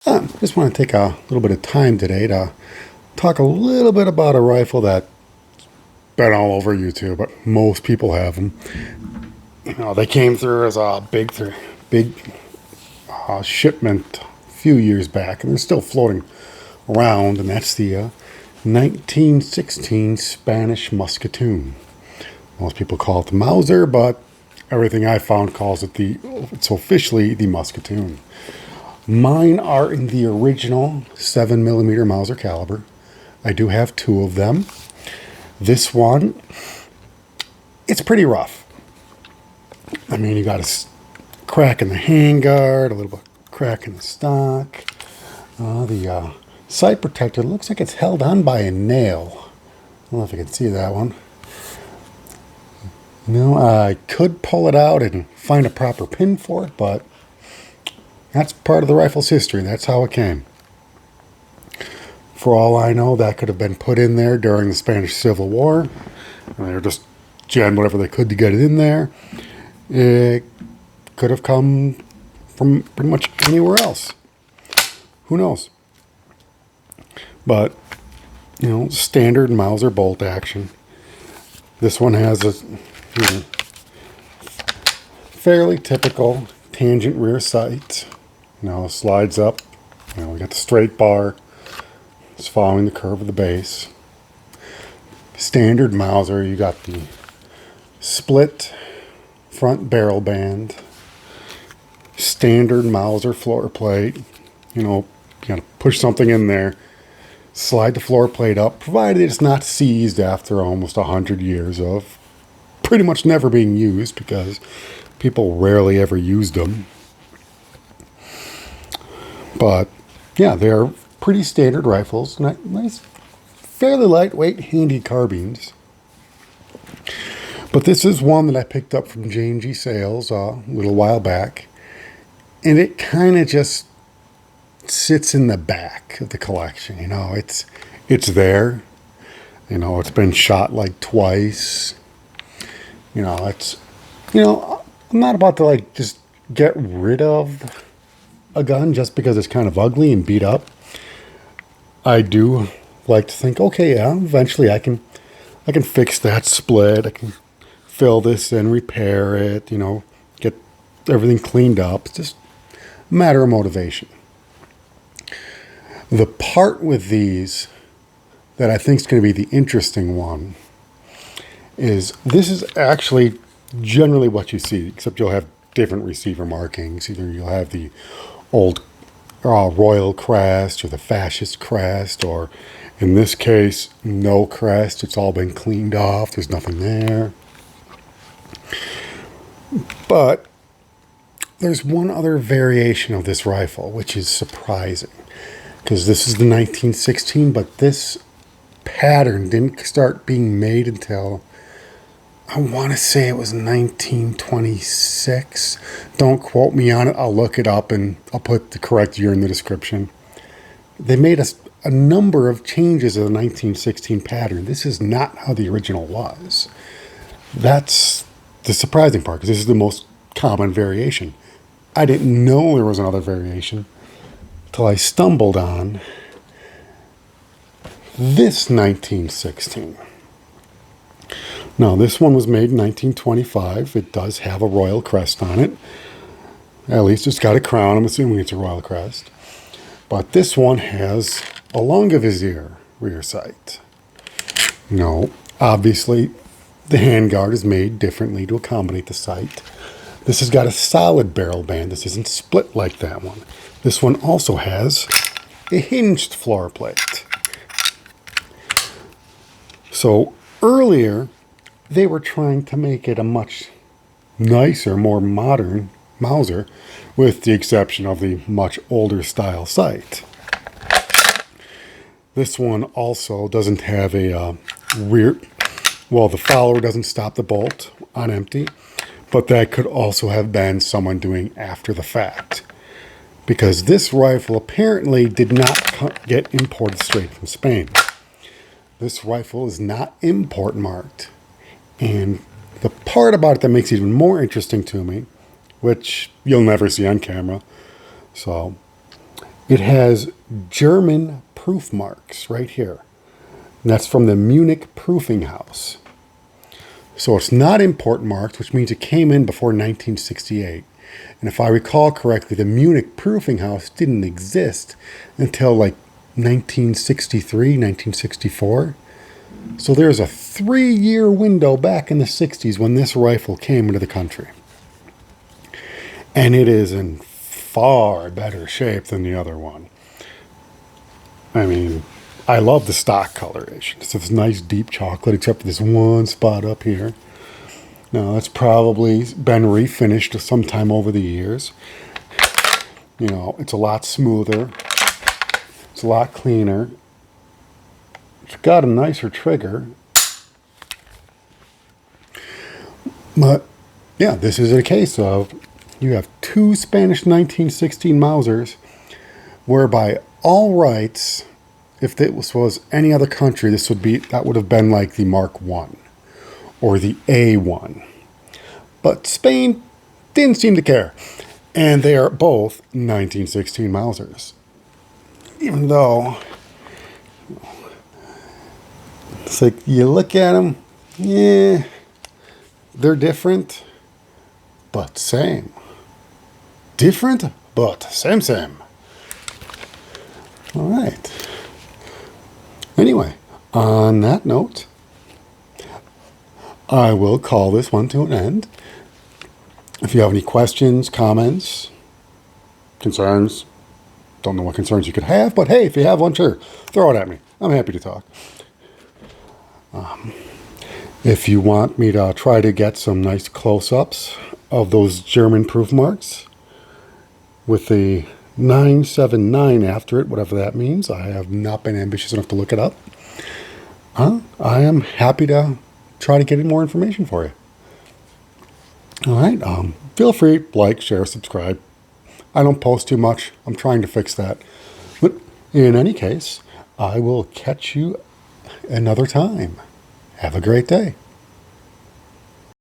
Just want to take a little bit of time today to talk a little bit about a rifle that's been all over YouTube, but most people have them. They came through as a big shipment a few years back, and they're still floating around, and that's the 1916 Spanish Musketoon. Most people call it the Mauser, but everything I found calls it it's officially the Musketoon. Mine are in the original 7mm Mauser caliber. I do have two of them. This one, it's pretty rough. I mean, you got a crack in the handguard, a little bit crack in the stock. The sight protector looks like it's held on by a nail. I don't know if you can see that one. I could pull it out and find a proper pin for it, but that's part of the rifle's history. That's how it came. For all I know, that could have been put in there during the Spanish Civil War. And they were just jammed whatever they could to get it in there. It could have come from pretty much anywhere else. Who knows? But, standard Mauser bolt action. This one has a fairly typical tangent rear sight. Slides up. We got the straight bar. It's following the curve of the base. Standard Mauser, you got the split front barrel band. Standard Mauser floor plate. You gotta push something in there. Slide the floor plate up, provided it's not seized after almost 100 years of pretty much never being used, because people rarely ever used them. But yeah, they're pretty standard rifles. Nice, fairly lightweight, handy carbines. But this is one that I picked up from J&G Sales a little while back. And it kind of just sits in the back of the collection. It's there. It's been shot like twice. I'm not about to just get rid of a gun just because it's kind of ugly and beat up. I do like to think, okay, yeah, eventually I can fix that split. I can fill this in, repair it, get everything cleaned up. It's just a matter of motivation. The part with these that I think is going to be the interesting one is this is actually generally what you see, except you'll have different receiver markings. Either you'll have the old royal crest or the fascist crest, or in this case, no crest. It's all been cleaned off. There's nothing there. But there's one other variation of this rifle, which is surprising, because this is the 1916, but this pattern didn't start being made until, I want to say it was 1926. Don't quote me on it. I'll look it up and I'll put the correct year in the description. They made a number of changes of the 1916 pattern. This is not how the original was. That's the surprising part, because this is the most common variation. I didn't know there was another variation until I stumbled on this 1916. Now, this one was made in 1925. It does have a royal crest on it. At least it's got a crown. I'm assuming it's a royal crest. But this one has a lange vizier rear sight. Obviously, the handguard is made differently to accommodate the sight. This has got a solid barrel band. This isn't split like that one. This one also has a hinged floor plate. So earlier, they were trying to make it a much nicer, more modern Mauser, with the exception of the much older style sight. This one also doesn't have a rear, the follower doesn't stop the bolt on empty, but that could also have been someone doing after the fact, because this rifle apparently did not get imported straight from Spain. This rifle is not import marked. And the part about it that makes it even more interesting to me, which you'll never see on camera, so It has German proof marks right here. And that's from the Munich Proofing House. So it's not import marked, which means it came in before 1968. And if I recall correctly, the Munich Proofing House didn't exist until like 1963, 1964. So there's a 3-year window back in the 60s when this rifle came into the country. And it is in far better shape than the other one. I mean, I love the stock coloration. It's this nice deep chocolate, except for this one spot up here. Now, that's probably been refinished sometime over the years. You know, it's a lot smoother. It's a lot cleaner. It's got a nicer trigger. But, yeah, this is a case of you have two Spanish 1916 Mausers, whereby all rights, if this was any other country, that would have been like the Mark I or the A1. But Spain didn't seem to care. And they are both 1916 Mausers. Even though, it's like you look at them, yeah, they're different, but same. Different, but same. All right. Anyway, on that note, I will call this one to an end. If you have any questions, comments, concerns, don't know what concerns you could have, but hey, if you have one, sure, throw it at me. I'm happy to talk. If you want me to try to get some nice close-ups of those German proof marks with the 979 after it, whatever that means, I have not been ambitious enough to look it up. I am happy to try to get more information for you. All right. Feel free, like, share, subscribe. I don't post too much. I'm trying to fix that. But in any case, I will catch you another time. Have a great day.